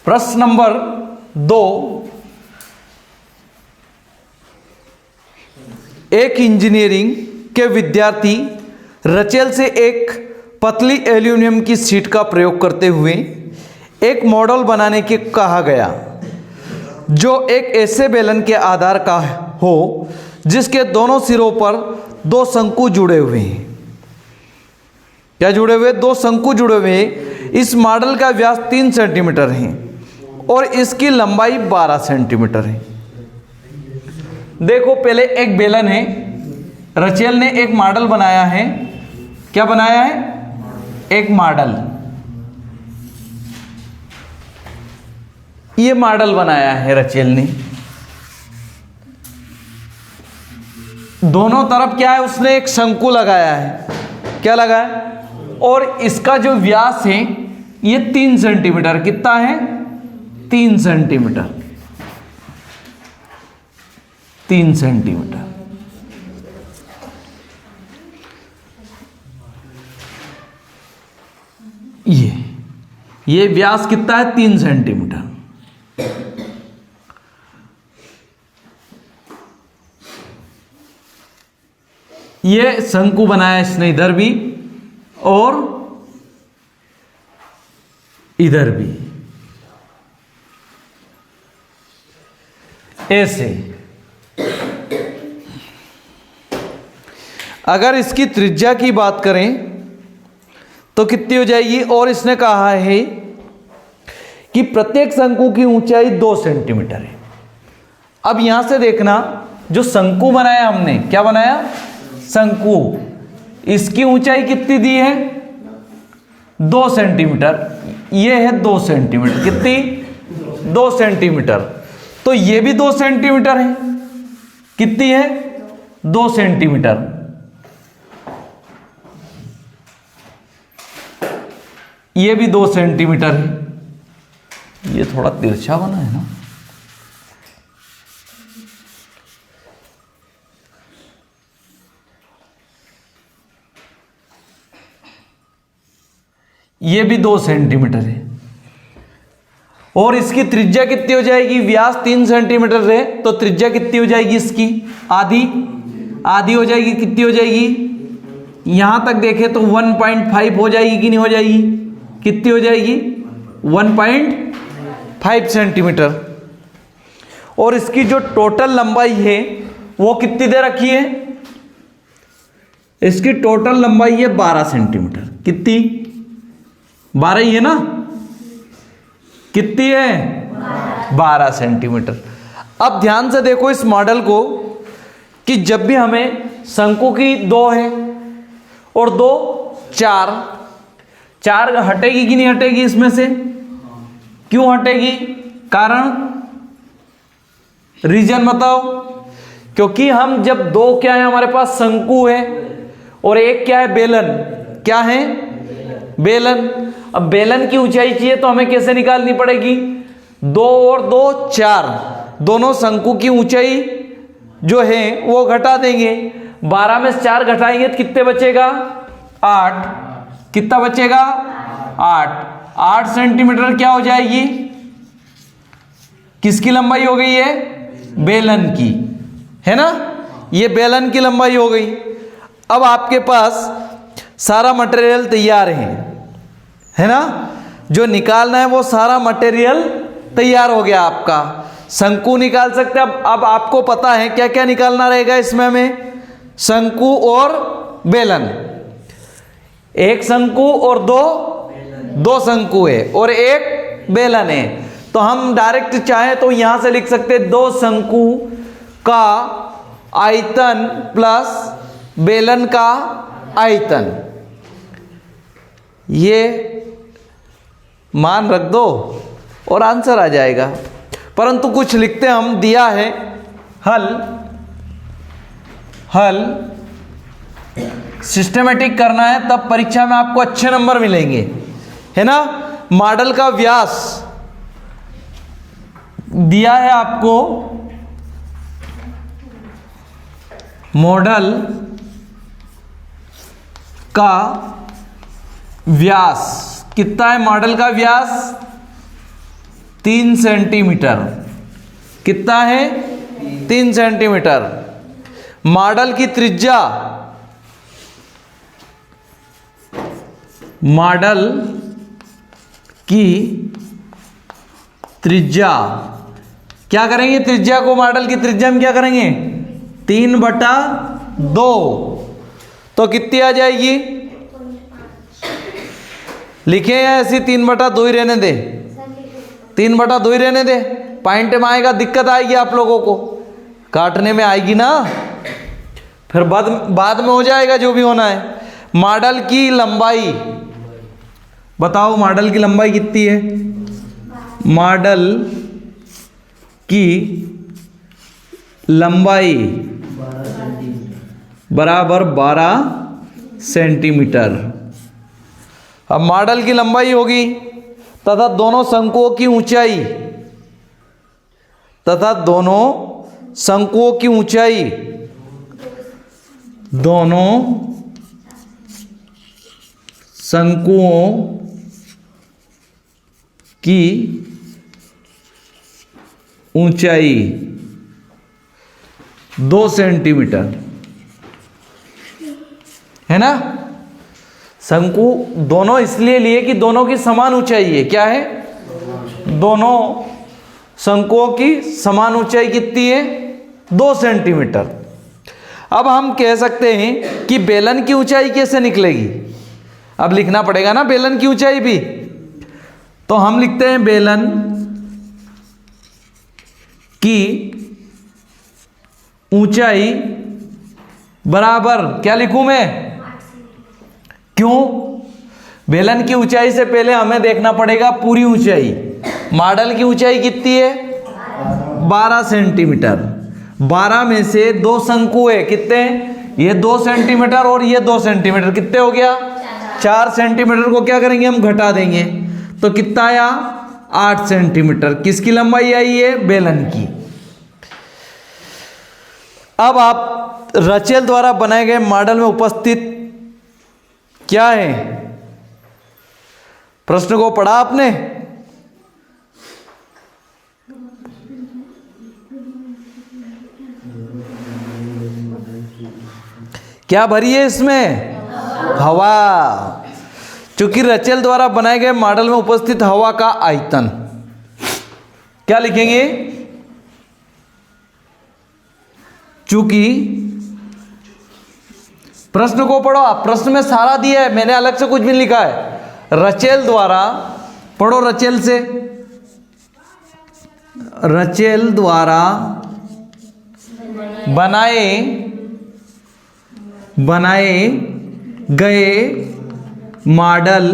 प्रश्न नंबर 2, एक इंजीनियरिंग के विद्यार्थी रचेल से एक पतली एल्यूमिनियम की शीट का प्रयोग करते हुए एक मॉडल बनाने के कहा गया जो एक ऐसे बेलन के आधार का हो जिसके दोनों सिरों पर दो शंकु जुड़े हुए हैं। क्या जुड़े हुए? दो शंकु जुड़े हुए हैं। इस मॉडल का व्यास 3 सेंटीमीटर है और इसकी लंबाई 12 सेंटीमीटर है। देखो, पहले एक बेलन है, रचेल ने एक मॉडल बनाया है। क्या बनाया है? एक मॉडल। ये मॉडल बनाया है रचेल ने। दोनों तरफ क्या है? उसने एक शंकु लगाया है। क्या लगाया? और इसका जो व्यास है ये 3 सेंटीमीटर। कितना है? 3 सेंटीमीटर। 3 सेंटीमीटर। ये व्यास कितना है? 3 सेंटीमीटर। ये शंकु बनाया इसने इधर भी और इधर भी, ऐसे। अगर इसकी त्रिज्या की बात करें तो कितनी हो जाएगी? और इसने कहा है कि प्रत्येक शंकु की ऊंचाई 2 सेंटीमीटर है। अब यहां से देखना, जो शंकु बनाया हमने, क्या बनाया? शंकु। इसकी ऊंचाई कितनी दी है? 2 सेंटीमीटर। ये है 2 सेंटीमीटर। कितनी? 2 सेंटीमीटर। तो ये भी 2 सेंटीमीटर है। कितनी है? 2 सेंटीमीटर। ये भी 2 सेंटीमीटर है। ये थोड़ा तिरछा बना है ना। ये भी 2 सेंटीमीटर है। और इसकी त्रिज्या कितनी हो जाएगी? व्यास 3 सेंटीमीटर है तो त्रिज्या कितनी हो जाएगी इसकी? आधी हो जाएगी। कितनी हो जाएगी? यहां तक देखें तो 1.5 हो जाएगी कि नहीं हो जाएगी? कितनी हो जाएगी? 1.5 सेंटीमीटर। और इसकी जो टोटल लंबाई है वो कितनी दे रखी है? इसकी टोटल लंबाई है 12 सेंटीमीटर। कितनी? 12 ही है ना? कितनी है? 12 सेंटीमीटर। अब ध्यान से देखो इस मॉडल को कि जब भी हमें शंकु की 2 है और 2 4 हटेगी कि नहीं हटेगी इसमें से? क्यों हटेगी? कारण, रीजन बताओ। क्योंकि हम जब 2 क्या है हमारे पास? शंकु है और एक क्या है? बेलन। क्या है? बेलन। अब बेलन की ऊंचाई चाहिए तो हमें कैसे निकालनी पड़ेगी? 2 और 2 4, दोनों शंकु की ऊंचाई जो है वो घटा देंगे। 12 में से 4 घटाएंगे तो कितने बचेगा? 8। कितना बचेगा? 8 सेंटीमीटर क्या हो जाएगी? किसकी लंबाई हो गई है? बेलन की, है ना? ये बेलन की लंबाई हो गई। अब आपके पास सारा मटेरियल तैयार है ना? जो निकालना है वो सारा मटेरियल तैयार हो गया आपका। शंकु निकाल सकते हैं। अब आपको पता है क्या क्या निकालना रहेगा इसमें हमें? शंकु और बेलन। एक शंकु और दो शंकु है और एक बेलन है। तो हम डायरेक्ट चाहे तो यहां से लिख सकते हैं 2 शंकु का आयतन प्लस बेलन का आयतन। ये मान रख दो और आंसर आ जाएगा। परंतु कुछ लिखते हम, दिया है हल सिस्टमेटिक करना है तब परीक्षा में आपको अच्छे नंबर मिलेंगे, है ना? मॉडल का व्यास दिया है आपको। मॉडल का व्यास कितना है? मॉडल का व्यास 3 सेंटीमीटर। कितना है? 3 सेंटीमीटर। मॉडल की त्रिज्या, मॉडल की त्रिज्या क्या करेंगे? त्रिज्या को मॉडल की त्रिज्या में क्या करेंगे? 3/2। तो कितनी आ जाएगी? लिखे या ऐसी 3/2 ही रहने दे? 3/2 ही रहने दे। पॉइंट में आएगा दिक्कत आएगी आप लोगों को, काटने में आएगी ना, फिर बाद में हो जाएगा जो भी होना है। मॉडल की लंबाई बताओ, मॉडल की लंबाई कितनी है? मॉडल की लंबाई बराबर 12 सेंटीमीटर। अब मॉडल की लंबाई होगी तथा दोनों शंकुओं की ऊंचाई, तथा दोनों शंकुओं की ऊंचाई, दोनों शंकुओं की ऊंचाई 2 सेंटीमीटर है ना। शंकु दोनों इसलिए लिए कि दोनों की समान ऊंचाई है। क्या है? दोनों शंकुओं की समान ऊंचाई कितनी है? 2 सेंटीमीटर। अब हम कह सकते हैं कि बेलन की ऊंचाई कैसे निकलेगी? अब लिखना पड़ेगा ना बेलन की ऊंचाई भी। तो हम लिखते हैं बेलन की ऊंचाई बराबर, क्या लिखूं मैं? क्यों? बेलन की ऊंचाई से पहले हमें देखना पड़ेगा पूरी ऊंचाई। मॉडल की ऊंचाई कितनी है? 12 सेंटीमीटर। 12 में से 2 शंकु है, कितने? ये 2 सेंटीमीटर और ये 2 सेंटीमीटर, कितने हो गया? 4 सेंटीमीटर को क्या करेंगे हम? घटा देंगे। तो कितना आया? 8 सेंटीमीटर। किसकी लंबाई आई है? बेलन की। अब आप रचेल द्वारा बनाए गए मॉडल में उपस्थित क्या है? प्रश्न को पढ़ा आपने? क्या भरी है इसमें? हवा। चूंकि रचेल द्वारा बनाए गए मॉडल में उपस्थित हवा का आयतन क्या लिखेंगे? चूंकि प्रश्न को पढ़ो आप, प्रश्न में सारा दिया है, मैंने अलग से कुछ भी लिखा है। रचेल द्वारा, पढ़ो रचेल से, रचेल द्वारा बनाए गए मॉडल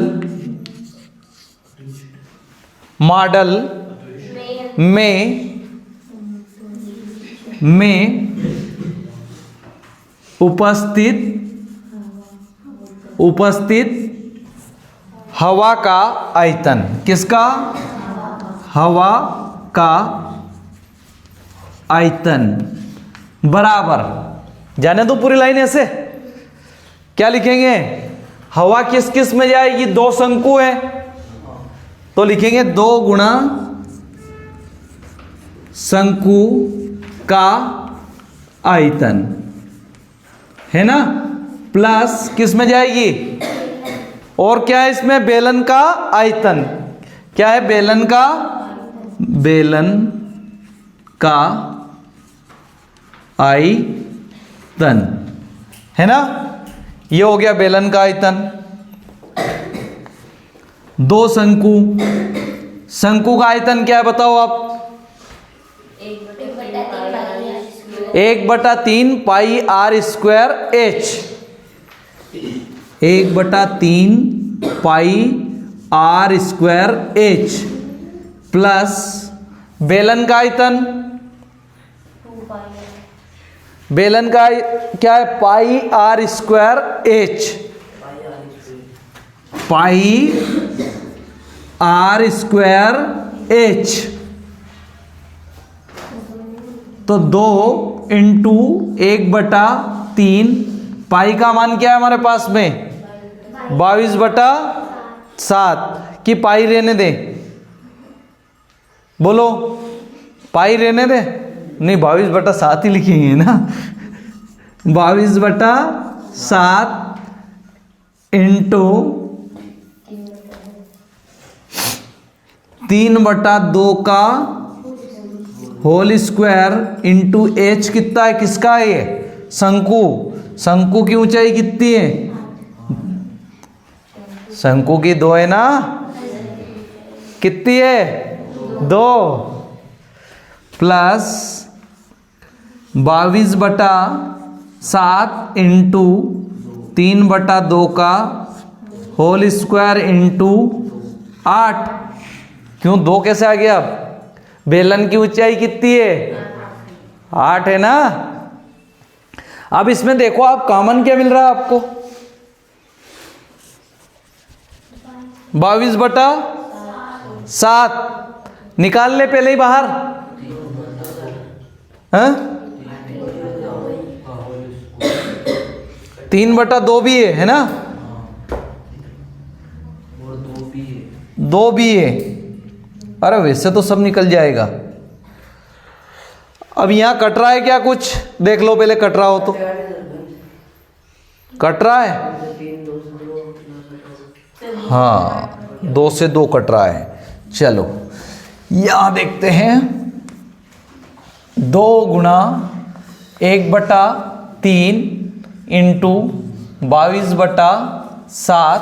में उपस्थित हवा का आयतन, किसका? हवा का आयतन बराबर, जाने दो पूरी लाइन ऐसे। क्या लिखेंगे? हवा किस किस में जाएगी? 2 शंकु है तो लिखेंगे 2 गुणा शंकु का आयतन, है ना, प्लस किस में जाएगी? और क्या है इसमें? बेलन का आयतन। क्या है? बेलन का आयतन, है ना। ये हो गया बेलन का आयतन। 2 शंकु का आयतन क्या है बताओ आप? 1/3 pi r square h. 1/3 pi r square h plus बेलन का आयतन, बेलन का क्या है? Pi r square h, pi r square h. तो 2 इंटू 1/3, पाई का मान क्या है हमारे पास में? 22/7 की पाई रहने दें, बोलो, पाई रहने दे, नहीं 22/7 ही लिखेंगे ना। 22/7 इंटू 3/2 का होल स्क्वायर इंटू एच कितना है, किसका है ये, शंकु। शंकु की ऊंचाई कितनी है, शंकु की 2 है ना, कितनी है 2, प्लस 22/7 इंटू 3/2 का होल स्क्वायर इंटू 8। क्यों 2 कैसे आ गया, अब बेलन की ऊंचाई कितनी है 8 है ना। अब इसमें देखो आप कॉमन क्या मिल रहा है आपको, 22/7 निकाल ले पहले ही बाहर, हाँ 3/2 भी है ना, 2 भी है। अरे वैसे तो सब निकल जाएगा। अब यहां कट रहा है क्या कुछ, देख लो पहले, कट रहा हो तो, कट रहा है, हाँ 2 से 2 कट रहा है। चलो यहां देखते हैं, 2 गुणा 1/3 इंटू 22/7,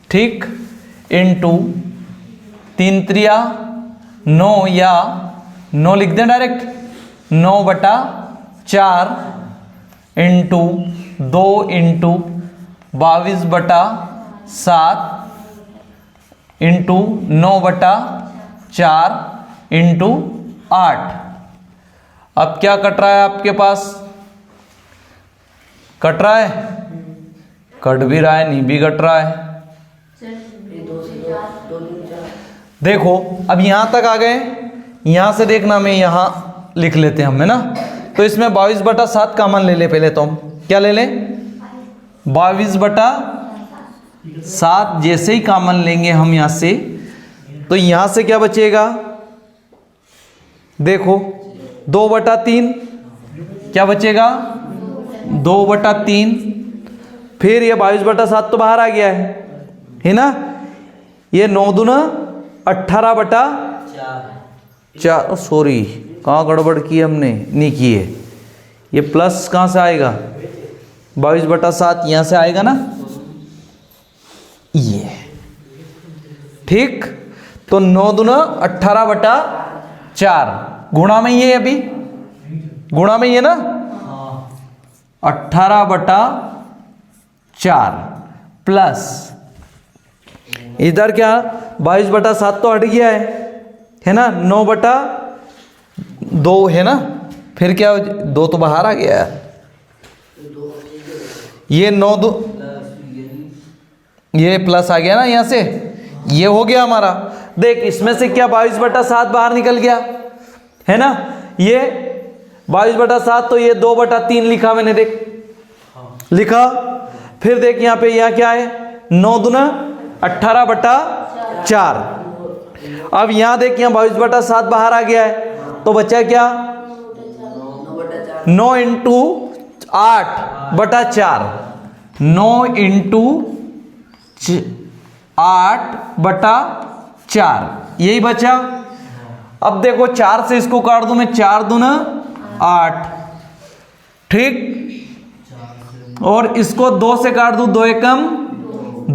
ठीक, इंटू 3 त्रिया 9, या 9 लिख दें direct, 9/4 into 2 into 22/7 into 9/4 into 8। अब क्या कट रहा है आपके पास, कट रहा है, कट भी रहा है, नहीं भी कट रहा है। देखो अब यहां तक आ गए, यहां से देखना, मैं यहां लिख लेते हैं हम, है ना। तो इसमें 22/7 कॉमन ले ले पहले, तो हम क्या ले लें, 22/7 जैसे ही कॉमन लेंगे हम यहां से, तो यहां से क्या बचेगा, देखो 2/3, क्या बचेगा 2/3, फिर ये 22/7 तो बाहर आ गया है ना। ये 9 दूना 18/4, सॉरी कहाँ गड़बड़ की हमने, नहीं की है, ये प्लस कहाँ से आएगा, 22/7 यहाँ से आएगा ना, ये ठीक। तो 9 दूना 18/4, गुणा में ये अभी, गुणा में ये ना 18/4 प्लस इधर क्या 22/7 तो हट गया है ना, 9/2 है ना, फिर क्या 2 तो बाहर आ गया है, ये 9 2, ये प्लस आ गया ना यहाँ से, ये हो गया हमारा। देख इसमें से क्या 22/7 बाहर निकल गया है ना, ये 22/7, तो ये 2/3 लिखा मैंने, देख लिखा। फिर देख यहाँ पे, यहाँ क्या है 9 दूना 18/4। अब यहां देख, यहाँ 22/7 बाहर आ गया है, तो बचा क्या 9 इंटू 8/4, 9 इंटू 8/4, यही बचा। अब देखो 4 से इसको काट दूं मैं, 4 दूना 8, ठीक, और इसको 2 से काट दूं, 2 एकम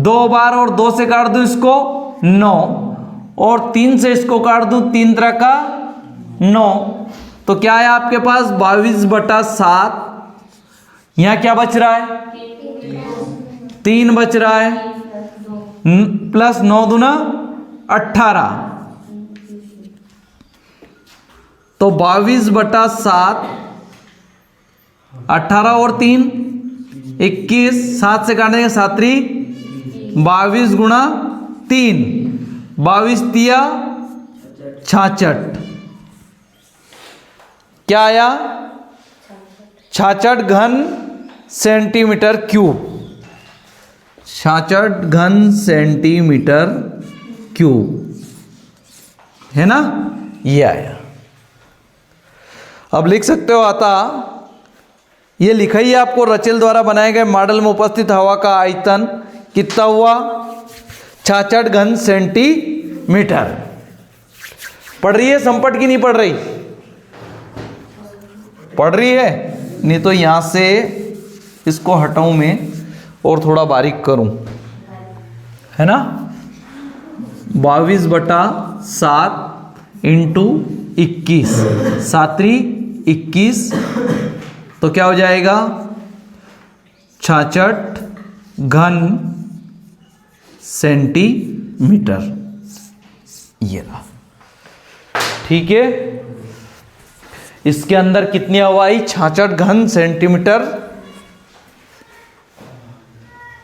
2 बार, और 2 से काट दूं इसको 9, और 3 से इसको काट दूं, 3 त्रिक का 9, तो क्या है आपके पास 22/7। यहां क्या बच रहा है 3 बच रहा है, प्लस 9 दूना 18, तो 22/7, 18 और 3 21, 7 से काटेंगे 7 3, 22 गुणा 3, 22 तिया 66, क्या आया 66 घन सेंटीमीटर क्यूब, 66 घन सेंटीमीटर क्यूब, है ना। ये आया। अब लिख सकते हो आता, ये लिखा ही है आपको, रचेल द्वारा बनाए गए मॉडल में उपस्थित हवा का आयतन कितना हुआ, 66 घन सेंटीमीटर। पढ़ रही है संपट की नहीं पढ़ रही? पढ़ रही है। नहीं तो यहां से इसको हटाऊं मैं और थोड़ा बारीक करूं, है ना। 22/7 इंटू 21, 7×3 = 21, तो क्या हो जाएगा 66 घन सेंटीमीटर। ये रहा, ठीक है। इसके अंदर कितनी हवा आई, 66 घन सेंटीमीटर